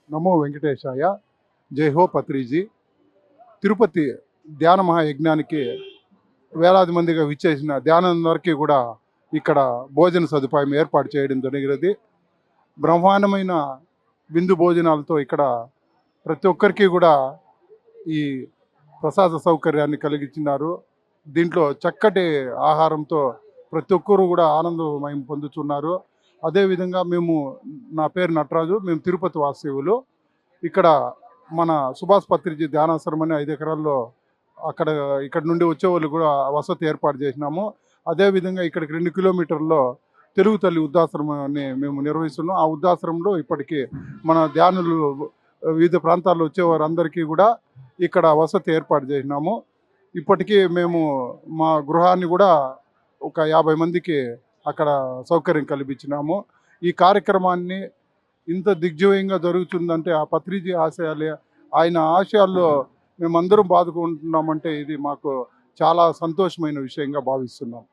నమో వెంకటేశాయ. జై హో పత్రిజీ. తిరుపతి ధ్యాన మహాయజ్ఞానికి వేలాది మందిగా విచ్చేసిన ధ్యానందరికీ కూడా ఇక్కడ భోజన సదుపాయం ఏర్పాటు చేయడం జరిగినది. బ్రహ్మాండమైన విందు భోజనాలతో ఇక్కడ ప్రతి ఒక్కరికి కూడా ఈ ప్రసాద సౌకర్యాన్ని కలిగించినారు. దీంట్లో చక్కటి ఆహారంతో ప్రతి ఒక్కరు కూడా ఆనందమయం పొందుతున్నారు. అదేవిధంగా నా పేరు నటరాజు, మేము తిరుపతి వాస్తవ్యులు. ఇక్కడ మన సుభాష్ పత్రిజీ ధ్యానాశ్రమం అని 5 ఎకరాల్లో ఇక్కడ నుండి వచ్చేవాళ్ళు కూడా వసతి ఏర్పాటు చేసినాము. అదేవిధంగా ఇక్కడికి 2 కిలోమీటర్లో తెలుగు తల్లి వృద్ధాశ్రమాన్ని మేము నిర్వహిస్తున్నాం. ఆ వృద్ధాశ్రమంలో ఇప్పటికీ మన ధ్యానులు వివిధ ప్రాంతాల్లో వచ్చేవారందరికీ కూడా ఇక్కడ వసతి ఏర్పాటు చేసినాము. ఇప్పటికీ మేము మా గృహాన్ని కూడా ఒక 50 మందికి అక్కడ సౌకర్యం కల్పించినాము. ఈ కార్యక్రమాన్ని ఇంత దిగ్విజయంగా జరుగుతుందంటే ఆ పత్రిజీ ఆశయాలే. ఆయన ఆశయాల్లో మేమందరం పాల్గొంటున్నామంటే ఇది మాకు చాలా సంతోషమైన విషయంగా భావిస్తున్నాం.